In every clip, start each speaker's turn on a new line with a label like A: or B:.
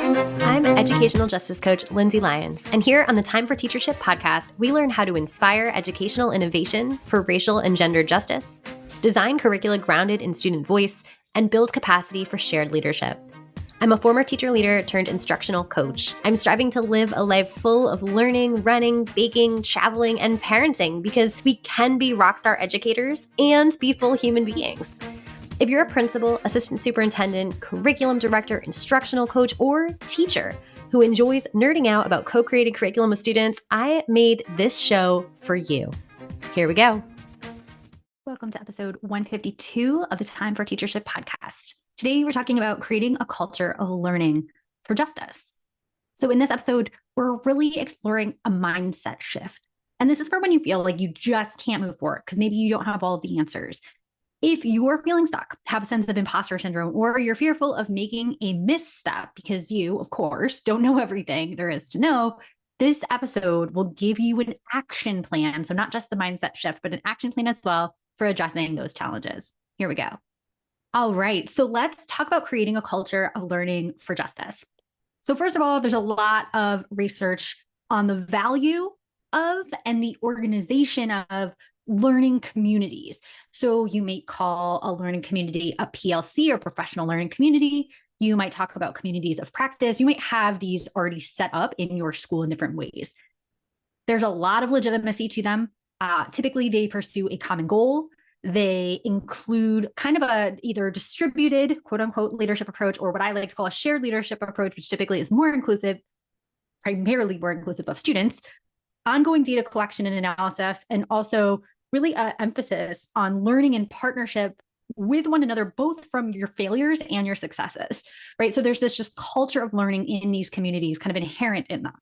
A: I'm educational justice coach Lindsay Lyons, and here on the Time for Teachership podcast, we learn how to inspire educational innovation for racial and gender justice, design curricula grounded in student voice, and build capacity for shared leadership. I'm a former teacher leader turned instructional coach. I'm striving to live a life full of learning, running, baking, traveling, and parenting because we can be rockstar educators and be full human beings. If you're a principal, assistant superintendent, curriculum director, instructional coach, or teacher who enjoys nerding out about co-created curriculum with students, I made this show for you. Here we go. Welcome to episode 152 of the Time for Teachership podcast. Today, we're talking about creating a culture of learning for justice. So in this episode, we're really exploring a mindset shift. And this is for when you feel like you just can't move forward because maybe you don't have all of the answers. If you're feeling stuck, have a sense of imposter syndrome, or you're fearful of making a misstep because you, of course, don't know everything there is to know, this episode will give you an action plan. So not just the mindset shift, but an action plan as well for addressing those challenges. Here we go. All right. So let's talk about creating a culture of learning for justice. So first of all, there's a lot of research on the value of and the organization of learning communities. So you may call a learning community a PLC or professional learning community. You might talk about communities of practice. You might have these already set up in your school in different ways. There's a lot of legitimacy to them. Typically, they pursue a common goal. They include kind of a either distributed, quote unquote, leadership approach, or what I like to call a shared leadership approach, which typically is more inclusive, primarily more inclusive of students, ongoing data collection and analysis, and also really an emphasis on learning in partnership with one another, both from your failures and your successes, right? So there's this just culture of learning in these communities kind of inherent in them.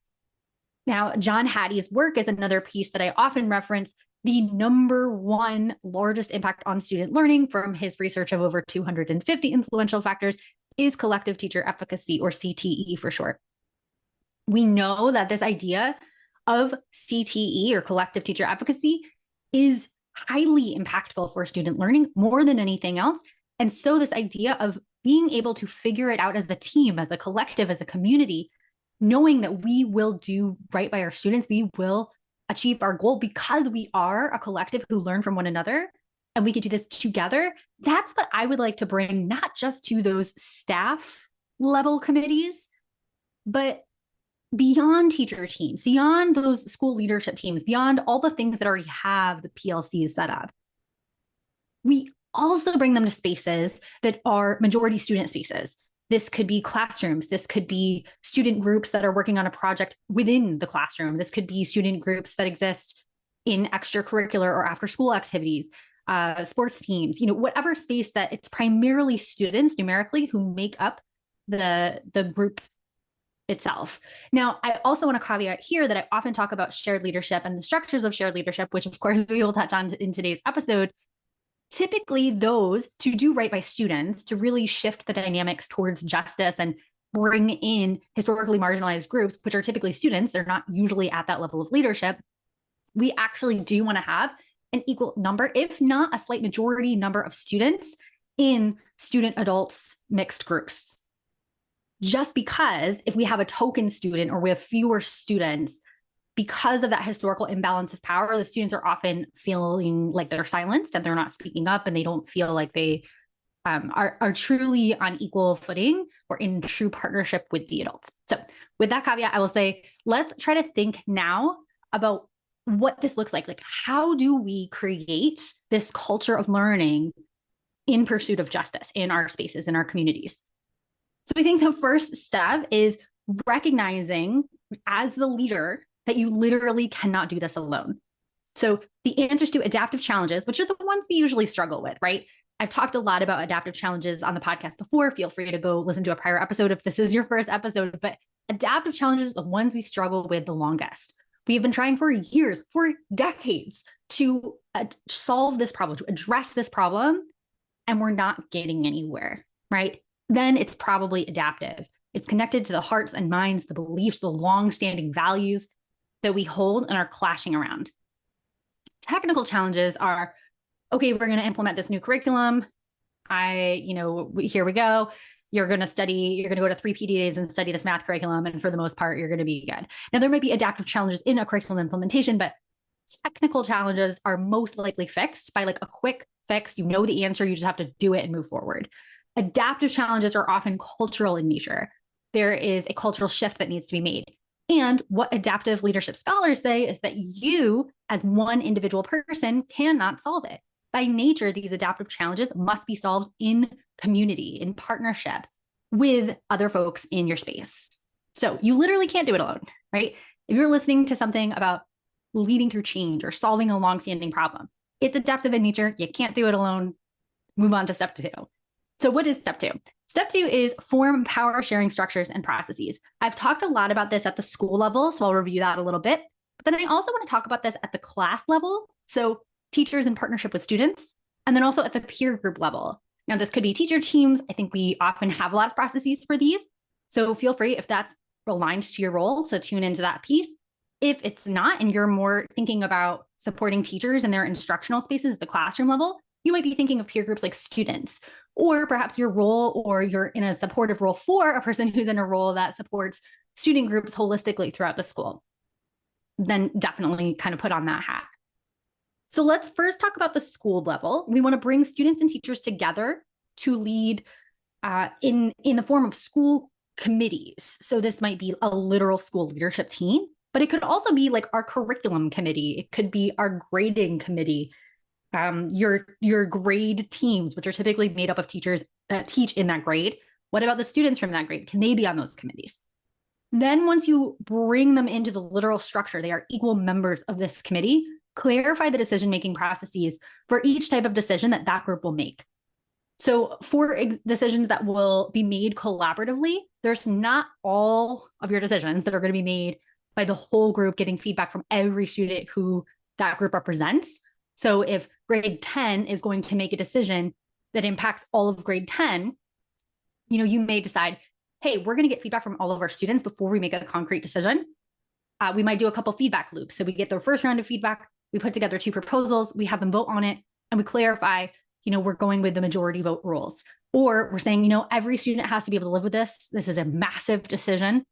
A: Now, John Hattie's work is another piece that I often reference. The number one largest impact on student learning from his research of over 250 influential factors is collective teacher efficacy, or CTE for short. We know that this idea of CTE, or collective teacher efficacy, is highly impactful for student learning more than anything else. And so this idea of being able to figure it out as a team, as a collective, as a community, knowing that we will do right by our students, we will achieve our goal because we are a collective who learn from one another and we can do this together. That's what I would like to bring, not just to those staff level committees, but beyond teacher teams, beyond those school leadership teams, beyond all the things that already have the PLCs set up. We also bring them to spaces that are majority student spaces. This could be classrooms. This could be student groups that are working on a project within the classroom. This could be student groups that exist in extracurricular or after school activities, sports teams, whatever space that it's primarily students numerically who make up the group itself. Now, I also want to caveat here that I often talk about shared leadership and the structures of shared leadership, which of course we will touch on in today's episode. Typically those to do right by students, to really shift the dynamics towards justice and bring in historically marginalized groups, which are typically students, they're not usually at that level of leadership. We actually do want to have an equal number, if not a slight majority number of students in student adults mixed groups. Just because if we have a token student or we have fewer students, because of that historical imbalance of power, the students are often feeling like they're silenced and they're not speaking up and they don't feel like they are truly on equal footing or in true partnership with the adults. So with that caveat, I will say, let's try to think now about what this looks like. Like, how do we create this culture of learning in pursuit of justice in our spaces, in our communities? So I think the first step is recognizing as the leader that you literally cannot do this alone. So the answers to adaptive challenges, which are the ones we usually struggle with, right? I've talked a lot about adaptive challenges on the podcast before. Feel free to go listen to a prior episode if this is your first episode, but adaptive challenges are the ones we struggle with the longest. We have been trying for years, for decades, to solve this problem, to address this problem, and we're not getting anywhere, right? Then it's probably adaptive. It's connected to the hearts and minds, the beliefs, the long-standing values that we hold and are clashing around. Technical challenges are, okay, we're going to implement this new curriculum. Here we go.
B: you're going to go to 3 PD days and study this math curriculum. And for the most part, you're going to be good. Now, there might be adaptive challenges in a curriculum implementation, but technical challenges are most likely fixed by like a quick fix. You know the answer, you just have to do it and move forward. Adaptive challenges are often cultural in nature. There is a cultural shift that needs to be made. And what adaptive leadership scholars say is that you, as one individual person, cannot solve it. By nature, these adaptive challenges must be solved in community, in partnership with other folks in your space. So you literally can't do it alone, right? If you're listening to something about leading through change or solving a longstanding problem, it's adaptive in nature. You can't do it alone. Move on to step 2. So what is step 2? Step 2 is form power sharing structures and processes. I've talked a lot about this at the school level, so I'll review that a little bit. But then I also want to talk about this at the class level. So teachers in partnership with students, and then also at the peer group level. Now, this could be teacher teams. I think we often have a lot of processes for these. So feel free, if that's aligned to your role, to tune into that piece. If it's not, and you're more thinking about supporting teachers in their instructional spaces at the classroom level, you might be thinking of peer groups like students, or perhaps your role, or you're in a supportive role for a person who's in a role that supports student groups holistically throughout the school. Then definitely kind of put on that hat. So let's first talk about the school level. We want to bring students and teachers together to lead in the form of school committees. So this might be a literal school leadership team, but it could also be like our curriculum committee. It could be our grading committee, your grade teams, which are typically made up of teachers that teach in that grade. What about the students from that grade? Can they be on those committees? Then once you bring them into the literal structure, they are equal members of this committee. Clarify the decision-making processes for each type of decision that that group will make. So for decisions that will be made collaboratively, there's not all of your decisions that are going to be made by the whole group getting feedback from every student who that group represents. So if grade 10 is going to make a decision that impacts all of grade 10, you may decide, hey, we're going to get feedback from all of our students before we make a concrete decision. We might do a couple feedback loops. So we get their first round of feedback, we put together 2 proposals, we have them vote on it, and we clarify, we're going with the majority vote rules. Or we're saying, every student has to be able to live with this. This is a massive decision.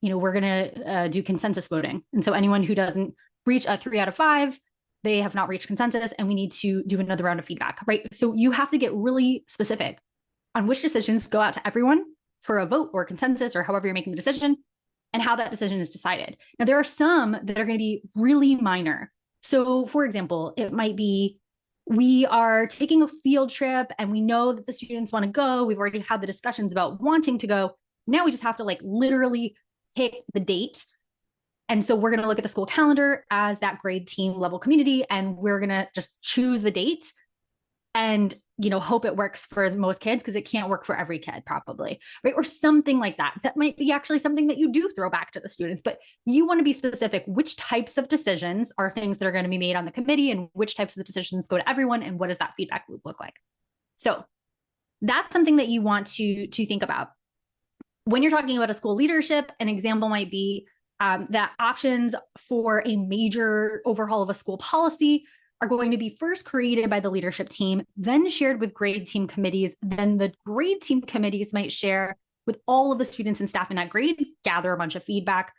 B: We're going to do consensus voting. And so anyone who doesn't reach a 3 out of 5, they have not reached consensus, and we need to do another round of feedback, right? So you have to get really specific on which decisions go out to everyone for a vote or consensus, or however you're making the decision, and how that decision is decided. Now, there are some that are going to be really minor. So for example, it might be, we are taking a field trip and we know that the students want to go. We've already had the discussions about wanting to go. Now we just have to literally pick the date. And so we're going to look at the school calendar as that grade team level community, and we're going to just choose the date and, hope it works for most kids, because it can't work for every kid probably, right? Or something like that. That might be actually something that you do throw back to the students, but you want to be specific. Which types of decisions are things that are going to be made on the committee, and which types of decisions go to everyone, and what does that feedback loop look like? So that's something that you want to think about. When you're talking about a school leadership, an example might be that options for a major overhaul of a school policy are going to be first created by the leadership team, then shared with grade team committees. Then the grade team committees might share with all of the students and staff in that grade, gather a bunch of feedback,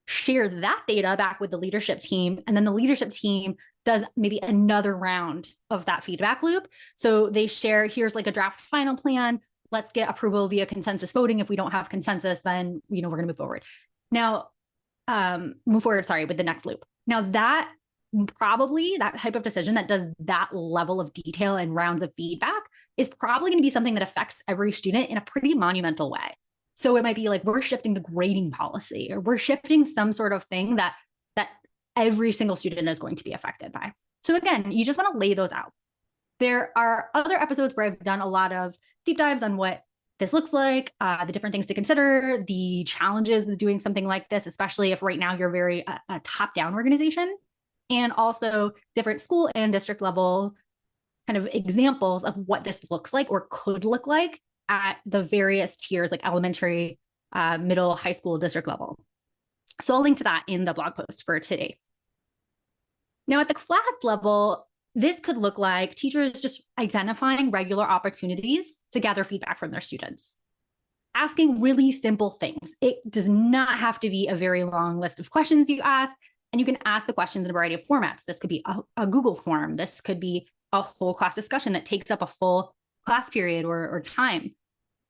B: share that data back with the leadership team. And then the leadership team does maybe another round of that feedback loop. So they share, here's a draft final plan. Let's get approval via consensus voting. If we don't have consensus, then, we're going to move forward. Now, with the next loop. Now that type of decision that does that level of detail and rounds of feedback is probably going to be something that affects every student in a pretty monumental way. So it might be we're shifting the grading policy, or we're shifting some sort of thing that every single student is going to be affected by. So again, you just want to lay those out. There are other episodes where I've done a lot of deep dives on what this looks like, the different things to consider, the challenges of doing something like this, especially if right now you're very a top-down organization, and also different school and district level kind of examples of what this looks like or could look like at the various tiers, like elementary, middle, high school, district level. So I'll link to that in the blog post for today. Now at the class level, this could look like teachers just identifying regular opportunities to gather feedback from their students. asking really simple things. It does not have to be a very long list of questions you ask. And you can ask the questions in a variety of formats. This could be a Google form. This could be a whole class discussion that takes up a full class period or time.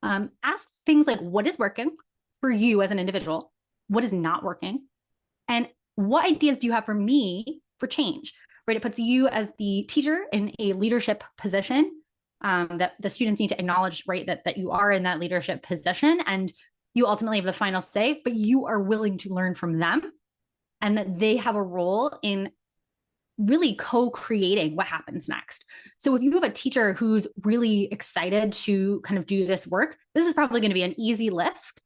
B: Ask things like, what is working for you as an individual? What is not working? And what ideas do you have for me for change? Right? It puts you as the teacher in a leadership position, that the students need to acknowledge, right, that you are in that leadership position and you ultimately have the final say, but you are willing to learn from them and that they have a role in really co-creating what happens next. So if you have a teacher who's really excited to kind of do this work, this is probably going to be an easy lift.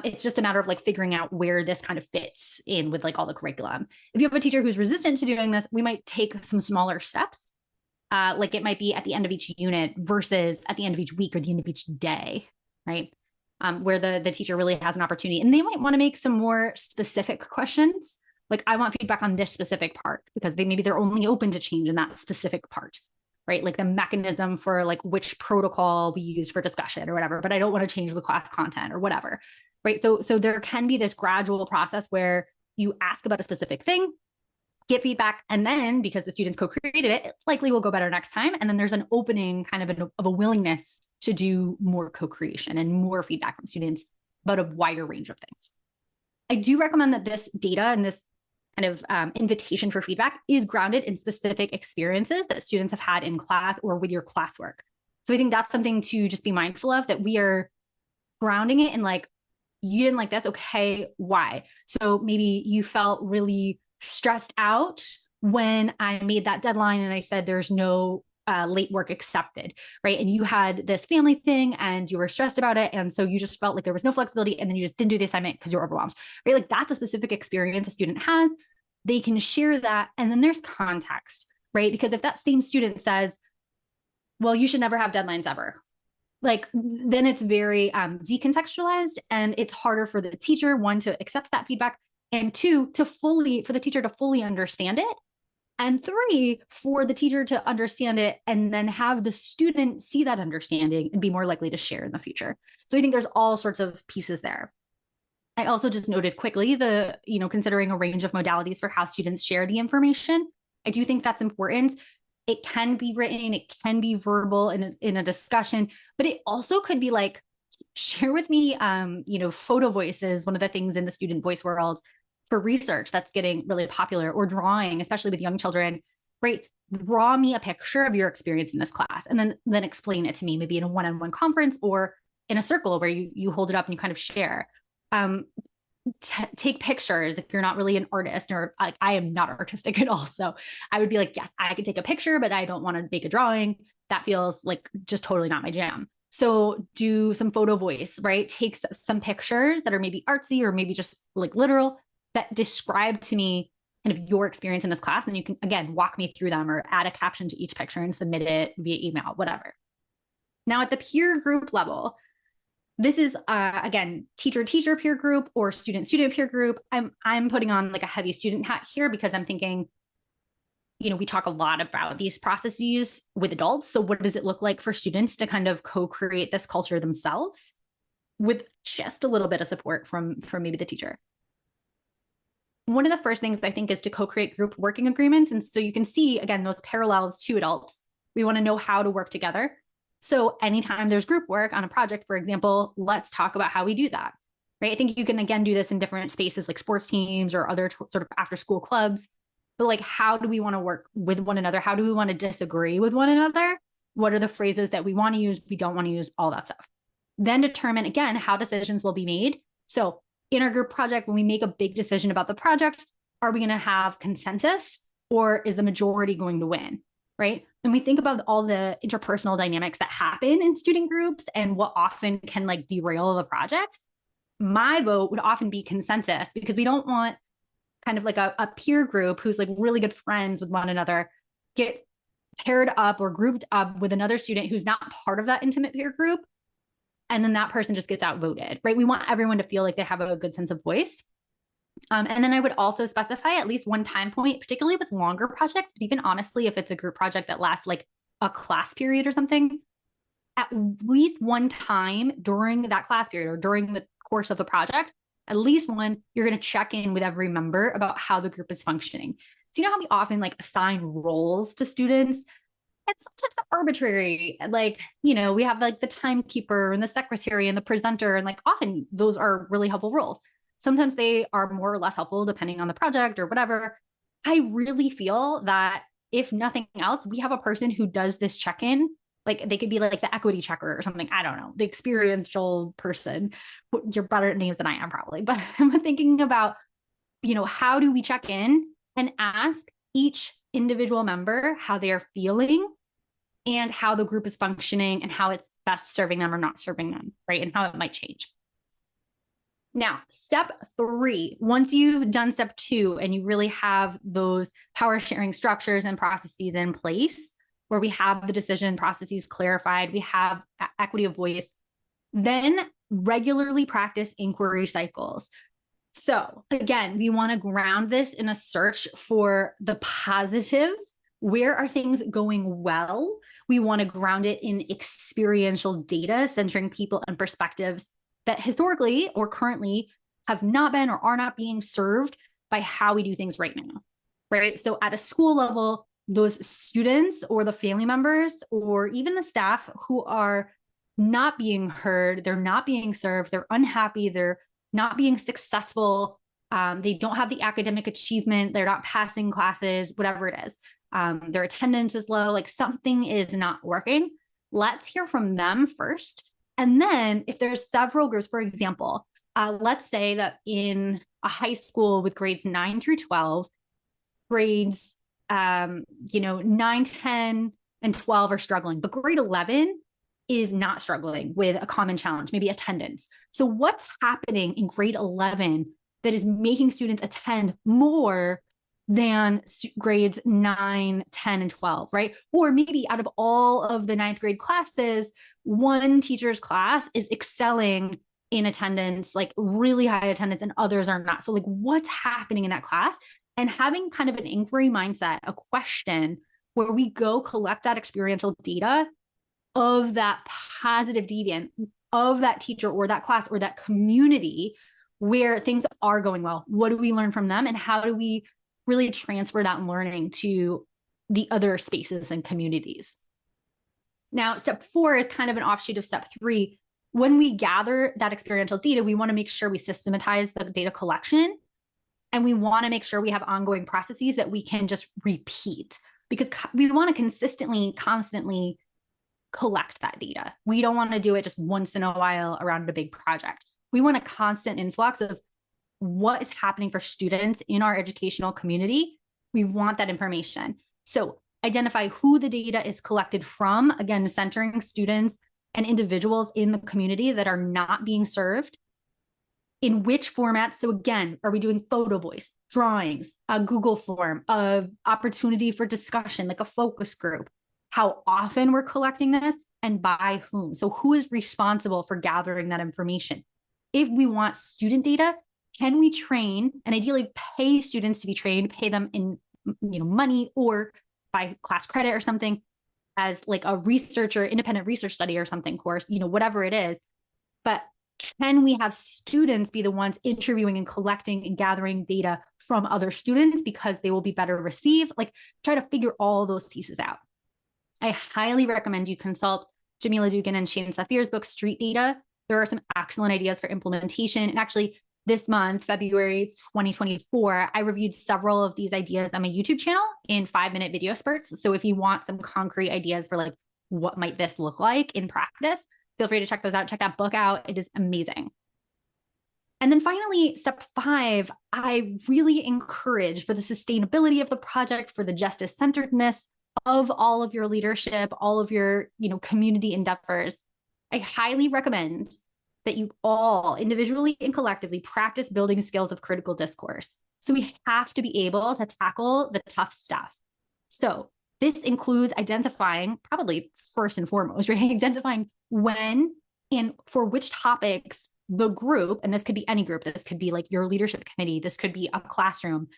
B: It's just a matter of like figuring out where this kind of fits in with like all the curriculum. If you have a teacher who's resistant to doing this, we might take some smaller steps. Like it might be at the end of each unit versus at the end of each week or the end of each day, right? Where the teacher really has an opportunity. And they might want to make some more specific questions. Like, I want feedback on this specific part because maybe they're only open to change in that specific part, right? Like the mechanism for like which protocol we use for discussion or whatever, but I don't want to change the class content or whatever, right? So there can be this gradual process where you ask about a specific thing, get feedback, and then because the students co-created it, it likely will go better next time. And then there's an opening kind of a willingness to do more co-creation and more feedback from students about a wider range of things. I do recommend that this data and this kind of invitation for feedback is grounded in specific experiences that students have had in class or with your classwork. So I think that's something to just be mindful of, that we are grounding it in like, you didn't like this, okay, why? So maybe you felt really stressed out when I made that deadline and I said there's no late work accepted, right? And you had this family thing and you were stressed about it. And so you just felt like there was no flexibility and then you just didn't do the assignment because you're overwhelmed, right? Like that's a specific experience a student has. They can share that. And then there's context, right? Because if that same student says, well, you should never have deadlines ever, like then it's very decontextualized and it's harder for the teacher, one, to accept that feedback, and two, for the teacher to fully understand it. And three, for the teacher to understand it and then have the student see that understanding and be more likely to share in the future. So I think there's all sorts of pieces there. I also just noted quickly considering a range of modalities for how students share the information. I do think that's important. It can be written, it can be verbal in a discussion, but it also could be like, share with me, photo voice is one of the things in the student voice world for research that's getting really popular, or drawing, especially with young children, right? Draw me a picture of your experience in this class and then explain it to me, maybe in a one-on-one conference or in a circle where you hold it up and you kind of share. Take pictures if you're not really an artist, or like I am not artistic at all. So I would be like, yes, I could take a picture, but I don't want to make a drawing. That feels like just totally not my jam. So do some photo voice, right? Take some pictures that are maybe artsy or maybe just like literal that describe to me kind of your experience in this class. And you can, again, walk me through them or add a caption to each picture and submit it via email, whatever. Now at the peer group level, this is, again, teacher-teacher peer group or student-student peer group. I'm putting on like a heavy student hat here because I'm thinking, we talk a lot about these processes with adults. So what does it look like for students to kind of co-create this culture themselves with just a little bit of support from maybe the teacher? One of the first things I think is to co-create group working agreements. And so you can see, again, those parallels to adults. We want to know how to work together. So anytime there's group work on a project, for example, let's talk about how we do that, right? I think you can, again, do this in different spaces like sports teams or other sort of after school clubs. But like, how do we want to work with one another? How do we want to disagree with one another? What are the phrases that we want to use, we don't want to use, all that stuff. Then determine, again, how decisions will be made. So in our group project, when we make a big decision about the project, are we going to have consensus or is the majority going to win, right? And we think about all the interpersonal dynamics that happen in student groups and what often can like derail the project. My vote would often be consensus because we don't want kind of like a peer group who's like really good friends with one another get paired up or grouped up with another student who's not part of that intimate peer group. And then that person just gets outvoted, right? We want everyone to feel like they have a good sense of voice. And then I would also specify at least one time point, particularly with longer projects, but even honestly, if it's a group project that lasts like a class period or something, at least one time during that class period or during the course of the project, at least one, you're going to check in with every member about how the group is functioning. So you know how we often like assign roles to students? It's sometimes arbitrary. Like, you know, we have like the timekeeper and the secretary and the presenter, and like often those are really helpful roles. Sometimes they are more or less helpful depending on the project or whatever. I really feel that if nothing else, we have a person who does this check-in. Like they could be like the equity checker or something. I don't know, the experiential person. You're better at names than I am probably, but I'm thinking about, you know, how do we check in and ask each individual member how they are feeling and how the group is functioning and how it's best serving them or not serving them, right? And how it might change. Now, step 3, once you've done step 2 and you really have those power sharing structures and processes in place where we have the decision processes clarified, we have equity of voice, then regularly practice inquiry cycles. So again, we want to ground this in a search for the positive. Where are things going well? We want to ground it in experiential data centering people and perspectives that historically or currently have not been or are not being served by how we do things right now, right? So at a school level, those students or the family members or even the staff who are not being heard, they're not being served, they're unhappy, they're not being successful, they don't have the academic achievement, they're not passing classes, whatever it is. Their attendance is low, like something is not working. Let's hear from them first. And then if there's several groups, for example, let's say that in a high school with grades 9 through 12, grades 9, 10, and 12 are struggling, but grade 11 is not struggling with a common challenge, maybe attendance. So what's happening in grade 11 that is making students attend more than grades 9, 10, and 12, right? Or maybe out of all of the 9th grade classes, one teacher's class is excelling in attendance, like really high attendance, and others are not. So like what's happening in that class? And having kind of an inquiry mindset, a question where we go collect that experiential data of that positive deviant, of that teacher or that class or that community where things are going well. What do we learn from them? And how do we really transfer that learning to the other spaces and communities? Now, step 4 is kind of an offshoot of step 3. When we gather that experiential data, we want to make sure we systematize the data collection, and we want to make sure we have ongoing processes that we can just repeat, because we want to consistently, constantly collect that data. We don't want to do it just once in a while around a big project. We want a constant influx of what is happening for students in our educational community. We want that information. So identify who the data is collected from, again, centering students and individuals in the community that are not being served. In which formats? So again, are we doing photo voice, drawings, a Google form, a opportunity for discussion, like a focus group? How often we're collecting this and by whom? So who is responsible for gathering that information? If we want student data, can we train and ideally pay students to be trained, pay them in money or by class credit or something as like a researcher, independent research study or something course, whatever it is. But can we have students be the ones interviewing and collecting and gathering data from other students because they will be better received? Like try to figure all those pieces out. I highly recommend you consult Jamila Dugan and Shane Safir's book, Street Data. There are some excellent ideas for implementation. And actually this month, February 2024, I reviewed several of these ideas on my YouTube channel in 5-minute video spurts. So if you want some concrete ideas for like, what might this look like in practice, feel free to check those out. Check that book out. It is amazing. And then finally, step 5, I really encourage for the sustainability of the project, for the justice-centeredness of all of your leadership, all of your, community endeavors, I highly recommend that you all individually and collectively practice building skills of critical discourse. So we have to be able to tackle the tough stuff. So this includes identifying, probably first and foremost, right? Identifying when and for which topics the group, and this could be any group, this could be like your leadership committee, this could be a classroom,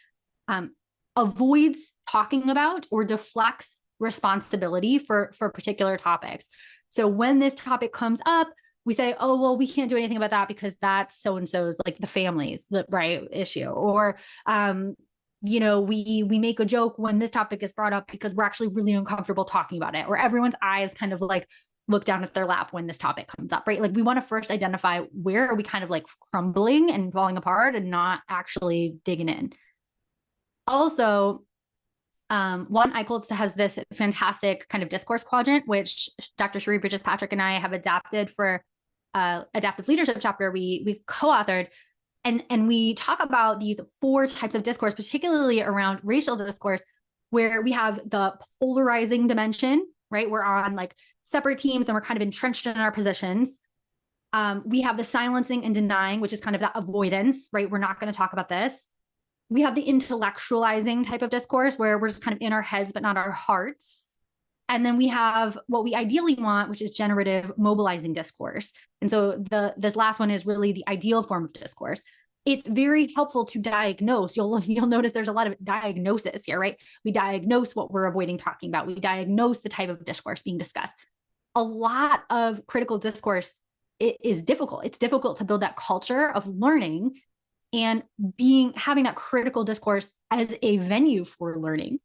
B: avoids talking about or deflects responsibility for particular topics. So when this topic comes up, we say, oh, well, we can't do anything about that because that's so-and-so's, like the family's right issue. Or, we make a joke when this topic is brought up because we're actually really uncomfortable talking about it, or everyone's eyes kind of like look down at their lap when this topic comes up, right? Like we want to first identify where are we kind of like crumbling and falling apart and not actually digging in. Also, One Eichholz has this fantastic kind of discourse quadrant, which Dr. Cherie Bridges-Patrick and I have adapted for adaptive leadership chapter we co-authored. And we talk about these 4 types of discourse, particularly around racial discourse, where we have the polarizing dimension, right? We're on like separate teams and we're kind of entrenched in our positions. We have the silencing and denying, which is kind of that avoidance, right? We're not going to talk about this. We have the intellectualizing type of discourse where we're just kind of in our heads, but not our hearts. And then we have what we ideally want, which is generative mobilizing discourse. And so this last one is really the ideal form of discourse. It's very helpful to diagnose. You'll notice there's a lot of diagnosis here, right? We diagnose what we're avoiding talking about. We diagnose the type of discourse being discussed. A lot of critical discourse is difficult. It's difficult to build that culture of learning and having that critical discourse as a venue for learning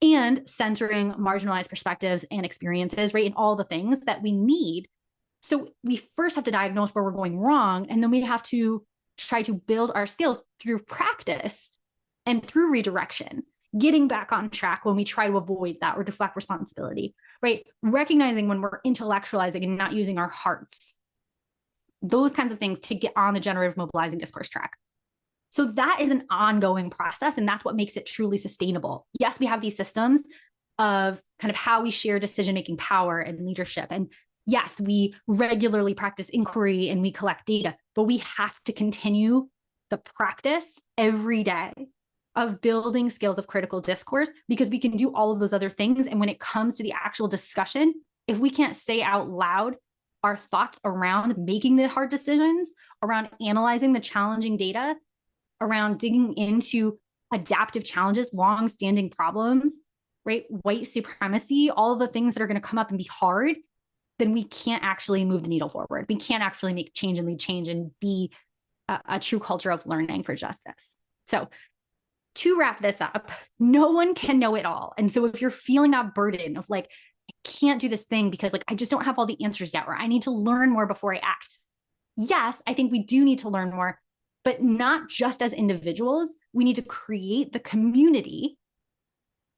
B: and centering marginalized perspectives and experiences, right? And all the things that we need. So we first have to diagnose where we're going wrong, and then we have to try to build our skills through practice and through redirection, getting back on track when we try to avoid that or deflect responsibility, right? Recognizing when we're intellectualizing and not using our hearts, those kinds of things to get on the generative mobilizing discourse track. So that is an ongoing process, and that's what makes it truly sustainable. Yes, we have these systems of kind of how we share decision-making power and leadership. And yes, we regularly practice inquiry and we collect data, but we have to continue the practice every day of building skills of critical discourse, because we can do all of those other things. And when it comes to the actual discussion, if we can't say out loud our thoughts around making the hard decisions, around analyzing the challenging data, around digging into adaptive challenges, long-standing problems, right? White supremacy, all of the things that are going to come up and be hard, then we can't actually move the needle forward. We can't actually make change and lead change and be a true culture of learning for justice. So to wrap this up, no one can know it all. And so if you're feeling that burden of like, I can't do this thing because like, I just don't have all the answers yet, or I need to learn more before I act. Yes, I think we do need to learn more, but not just as individuals. We need to create the community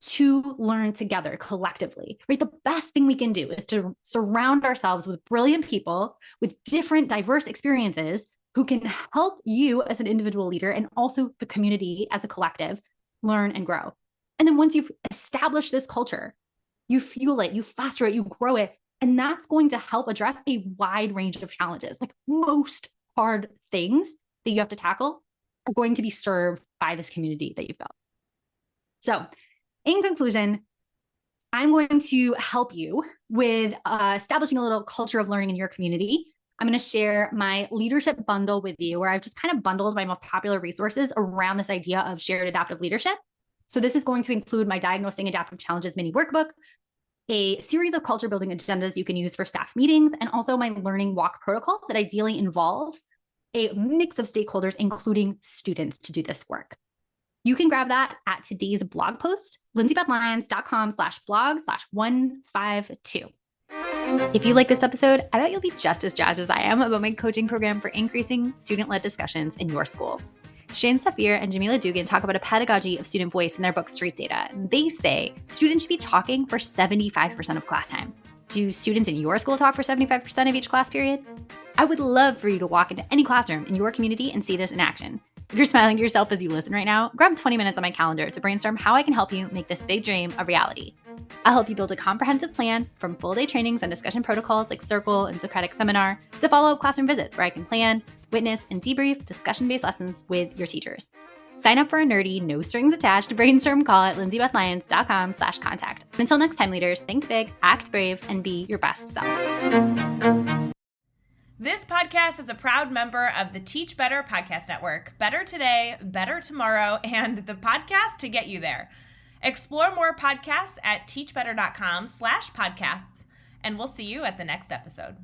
B: to learn together collectively, right? The best thing we can do is to surround ourselves with brilliant people with different diverse experiences who can help you as an individual leader and also the community as a collective learn and grow. And then once you've established this culture, you fuel it, you foster it, you grow it, and that's going to help address a wide range of challenges. Like most hard things that you have to tackle are going to be served by this community that you've built. So in conclusion, I'm going to help you with establishing a little culture of learning in your community. I'm going to share my leadership bundle with you, where I've just kind of bundled my most popular resources around this idea of shared adaptive leadership. So this is going to include my Diagnosing Adaptive Challenges mini workbook, a series of culture building agendas you can use for staff meetings, and also my learning walk protocol that ideally involves a mix of stakeholders, including students, to do this work. You can grab that at today's blog post, lindsaybethlyons.com/blog/152.
A: If you like this episode, I bet you'll be just as jazzed as I am about my coaching program for increasing student-led discussions in your school. Shane Safir and Jamila Dugan talk about a pedagogy of student voice in their book, Street Data. They say students should be talking for 75% of class time. Do students in your school talk for 75% of each class period? I would love for you to walk into any classroom in your community and see this in action. If you're smiling to yourself as you listen right now, grab 20 minutes on my calendar to brainstorm how I can help you make this big dream a reality. I'll help you build a comprehensive plan, from full-day trainings and discussion protocols like Circle and Socratic Seminar to follow-up classroom visits where I can plan, witness, and debrief discussion-based lessons with your teachers. Sign up for a nerdy, no-strings-attached brainstorm call at lindsaybethlyons.com/contact. Until next time, leaders, think big, act brave, and be your best self.
C: This podcast is a proud member of the Teach Better Podcast Network. Better today, better tomorrow, and the podcast to get you there. Explore more podcasts at teachbetter.com/podcasts and we'll see you at the next episode.